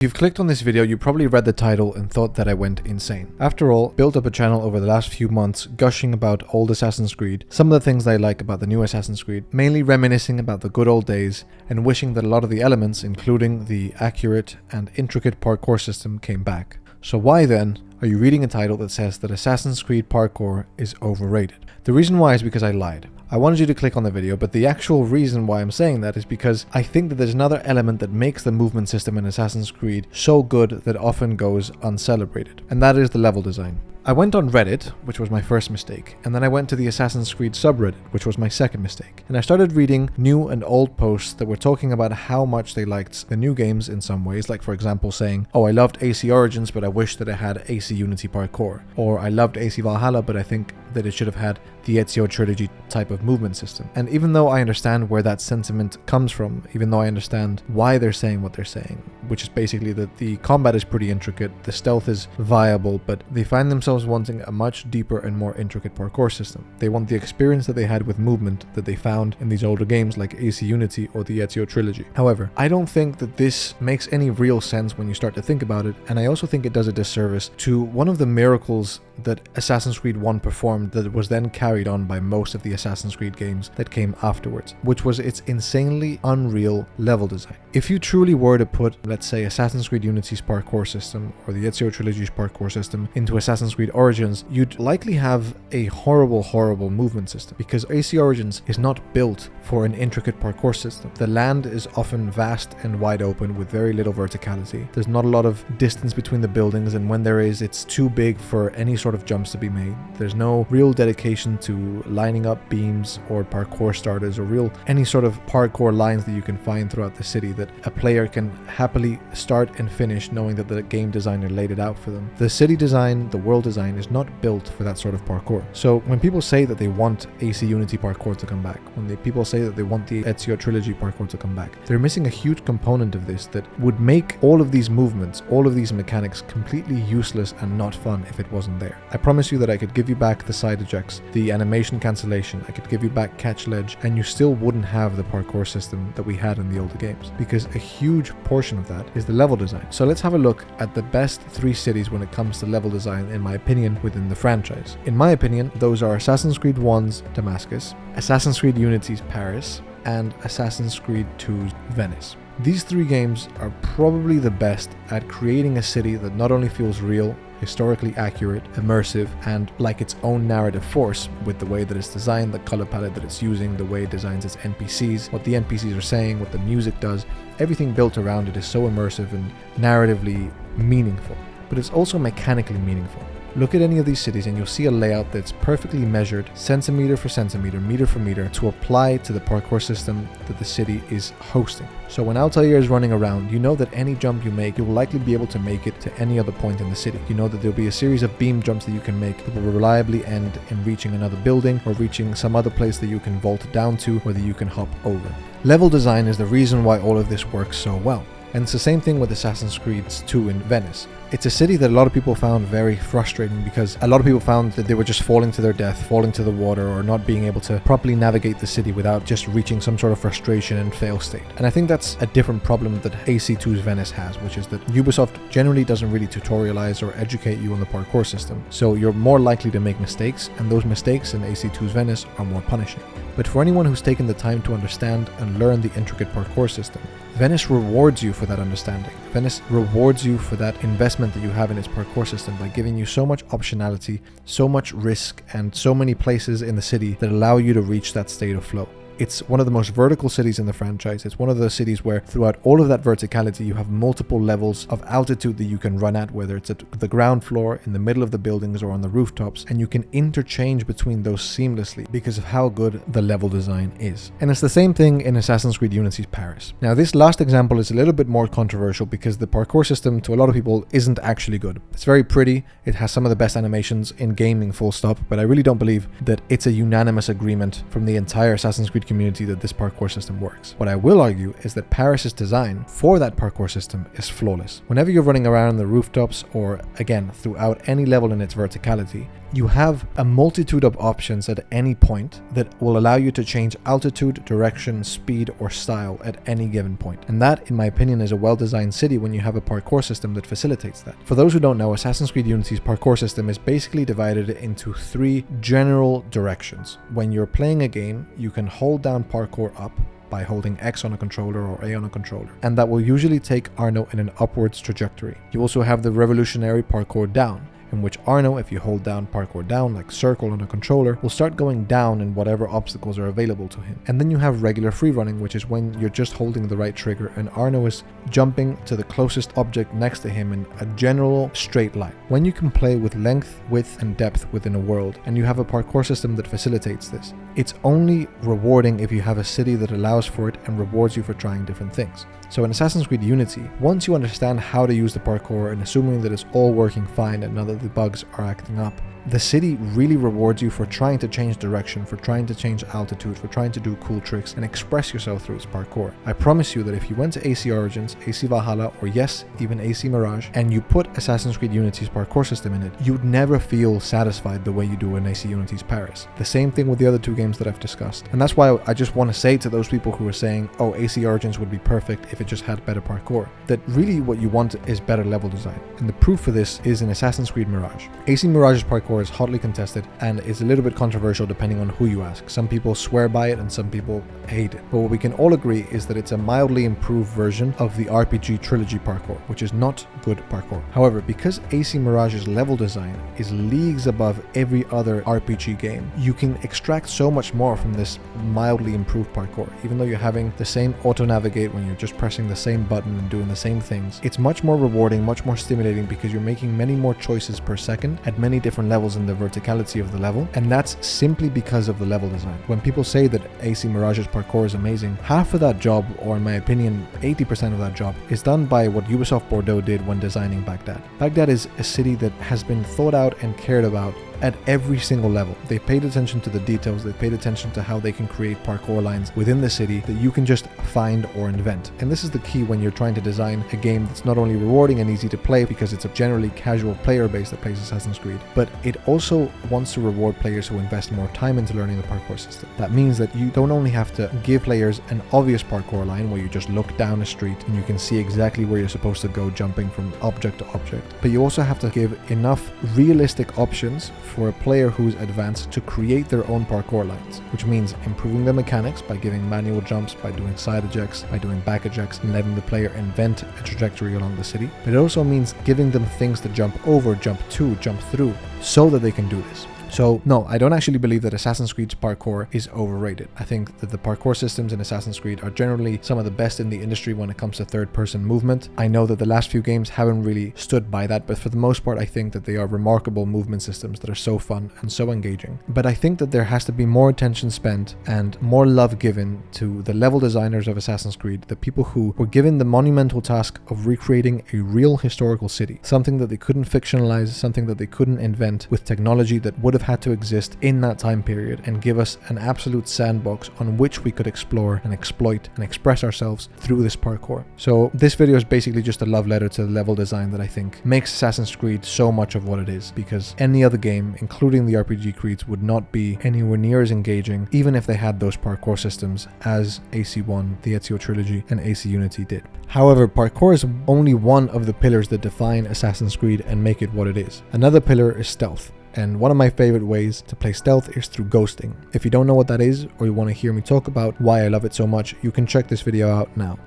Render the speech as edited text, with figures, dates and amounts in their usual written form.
If you've clicked on this video, you probably read the title and thought that I went insane. After all, built up a channel over the last few months gushing about old Assassin's Creed, some of the things I like about the new Assassin's Creed, mainly reminiscing about the good old days and wishing that a lot of the elements, including the accurate and intricate parkour system, came back. So why then are you reading a title that says that Assassin's Creed Parkour is overrated? The reason why is because I lied. I wanted you to click on the video, but the actual reason why I'm saying that is because I think that there's another element that makes the movement system in Assassin's Creed so good that often goes uncelebrated, and that is the level design. I went on Reddit, which was my first mistake, and then I went to the Assassin's Creed subreddit, which was my second mistake. And I started reading new and old posts that were talking about how much they liked the new games in some ways, like for example saying, oh, I loved AC Origins, but I wish that it had AC Unity Parkour. Or I loved AC Valhalla, but I think that it should have had the Ezio Trilogy type of movement system. And even though I understand where that sentiment comes from, even though I understand why they're saying what they're saying, which is basically that the combat is pretty intricate, the stealth is viable, but they find themselves wanting a much deeper and more intricate parkour system. They want the experience that they had with movement that they found in these older games like AC Unity or the Ezio Trilogy. However, I don't think that this makes any real sense when you start to think about it, and I also think it does a disservice to one of the miracles that Assassin's Creed 1 performed that was then carried on by most of the Assassin's Creed games that came afterwards, which was its insanely unreal level design. If you truly were to put, let's say, Assassin's Creed Unity's parkour system or the Ezio Trilogy's parkour system into Assassin's Creed Origins, you'd likely have a horrible movement system, because AC Origins is not built for an intricate parkour system. The land is often vast and wide open with very little verticality. There's not a lot of distance between the buildings, and when there is, it's too big for any sort of jumps to be made. There's no real dedication to lining up beams or parkour starters or any sort of parkour lines that you can find throughout the city that a player can happily start and finish knowing that the game designer laid it out for them. The city design, the world design is not built for that sort of parkour. So when people say that they want AC Unity parkour to come back, when people say that they want the Ezio Trilogy parkour to come back, they're missing a huge component of this that would make all of these movements, all of these mechanics completely useless and not fun if it wasn't there. I promise you that I could give you back the side ejects, the animation cancellation, I could give you back catch ledge, and you still wouldn't have the parkour system that we had in the older games, because a huge portion of that is the level design. So let's have a look at the best 3 cities when it comes to level design, in my opinion, within the franchise. In my opinion, those are Assassin's Creed 1's Damascus, Assassin's Creed Unity's Paris, and Assassin's Creed 2's Venice. These 3 games are probably the best at creating a city that not only feels real, historically accurate, immersive, and like its own narrative force with the way that it's designed, the color palette that it's using, the way it designs its NPCs, what the NPCs are saying, what the music does. Everything built around it is so immersive and narratively meaningful, but it's also mechanically meaningful. Look at any of these cities and you'll see a layout that's perfectly measured, centimeter for centimeter, meter for meter, to apply to the parkour system that the city is hosting. So when Altair is running around, you know that any jump you make, you'll likely be able to make it to any other point in the city. You know that there'll be a series of beam jumps that you can make that will reliably end in reaching another building or reaching some other place that you can vault down to or that you can hop over. Level design is the reason why all of this works so well. And it's the same thing with Assassin's Creed 2 in Venice. It's a city that a lot of people found very frustrating because a lot of people found that they were just falling to their death, falling to the water, or not being able to properly navigate the city without just reaching some sort of frustration and fail state. And I think that's a different problem that AC2's Venice has, which is that Ubisoft generally doesn't really tutorialize or educate you on the parkour system. So you're more likely to make mistakes, and those mistakes in AC2's Venice are more punishing. But for anyone who's taken the time to understand and learn the intricate parkour system, Venice rewards you for that understanding. Venice rewards you for that investment that you have in its parkour system by giving you so much optionality, so much risk, and so many places in the city that allow you to reach that state of flow. It's one of the most vertical cities in the franchise. It's one of those cities where throughout all of that verticality, you have multiple levels of altitude that you can run at, whether it's at the ground floor, in the middle of the buildings, or on the rooftops, and you can interchange between those seamlessly because of how good the level design is. And it's the same thing in Assassin's Creed Unity's Paris. Now, this last example is a little bit more controversial because the parkour system, to a lot of people, isn't actually good. It's very pretty, it has some of the best animations in gaming, full stop, but I really don't believe that it's a unanimous agreement from the entire Assassin's Creed community that this parkour system works. What I will argue is that Paris's design for that parkour system is flawless. Whenever you're running around the rooftops or, again, throughout any level in its verticality, You have a multitude of options at any point that will allow you to change altitude, direction, speed, or style at any given point. And that, in my opinion, is a well-designed city when you have a parkour system that facilitates that. For those who don't know, Assassin's Creed Unity's parkour system is basically divided into 3 general directions. When you're playing a game, you can hold down parkour up by holding X on a controller or A on a controller, and that will usually take Arno in an upwards trajectory. You also have the revolutionary parkour down, in which Arno, if you hold down parkour down, like circle on a controller, will start going down in whatever obstacles are available to him. And then you have regular free running, which is when you're just holding the right trigger and Arno is jumping to the closest object next to him in a general straight line. When you can play with length, width, and depth within a world, and you have a parkour system that facilitates this, it's only rewarding if you have a city that allows for it and rewards you for trying different things. So in Assassin's Creed Unity, once you understand how to use the parkour and assuming that it's all working fine and none of the bugs are acting up, the city really rewards you for trying to change direction, for trying to change altitude, for trying to do cool tricks and express yourself through its parkour. I promise you that if you went to AC Origins, AC Valhalla, or yes, even AC Mirage, and you put Assassin's Creed Unity's parkour system in it, you'd never feel satisfied the way you do in AC Unity's Paris. The same thing with the other 2 games that I've discussed. And that's why I just want to say to those people who are saying, oh, AC Origins would be perfect if it just had better parkour, that really what you want is better level design. And the proof for this is in Assassin's Creed Mirage. AC Mirage's parkour is hotly contested and is a little bit controversial depending on who you ask. Some people swear by it and some people hate it. But what we can all agree is that it's a mildly improved version of the RPG trilogy parkour, which is not good parkour. However, because AC Mirage's level design is leagues above every other RPG game, you can extract so much more from this mildly improved parkour. Even though you're having the same auto-navigate when you're just pressing the same button and doing the same things, it's much more rewarding, much more stimulating because you're making many more choices per second at many different levels in the verticality of the level, and that's simply because of the level design. When people say that AC Mirage's parkour is amazing, half of that job, or in my opinion 80% of that job, is done by what Ubisoft Bordeaux did when designing Baghdad. Baghdad is a city that has been thought out and cared about at every single level. They paid attention to the details, they paid attention to how they can create parkour lines within the city that you can just find or invent. And this is the key when you're trying to design a game that's not only rewarding and easy to play because it's a generally casual player base that plays Assassin's Creed, but it also wants to reward players who invest more time into learning the parkour system. That means that you don't only have to give players an obvious parkour line where you just look down a street and you can see exactly where you're supposed to go jumping from object to object, but you also have to give enough realistic options for a player who's advanced to create their own parkour lines, which means improving the mechanics by giving manual jumps, by doing side ejects, by doing back ejects, and letting the player invent a trajectory along the city. But it also means giving them things to jump over, jump to, jump through, so that they can do this. So no, I don't actually believe that Assassin's Creed's parkour is overrated. I think that the parkour systems in Assassin's Creed are generally some of the best in the industry when it comes to third-person movement. I know that the last few games haven't really stood by that, but for the most part I think that they are remarkable movement systems that are so fun and so engaging. But I think that there has to be more attention spent and more love given to the level designers of Assassin's Creed, the people who were given the monumental task of recreating a real historical city, something that they couldn't fictionalize, something that they couldn't invent with technology that would have had to exist in that time period and give us an absolute sandbox on which we could explore and exploit and express ourselves through this parkour. So this video is basically just a love letter to the level design that I think makes Assassin's Creed so much of what it is, because any other game, including the RPG Creeds, would not be anywhere near as engaging even if they had those parkour systems as AC1, the Ezio Trilogy, and AC Unity did. However, parkour is only one of the pillars that define Assassin's Creed and make it what it is. Another pillar is stealth. And one of my favorite ways to play stealth is through ghosting. If you don't know what that is, or you want to hear me talk about why I love it so much, you can check this video out now.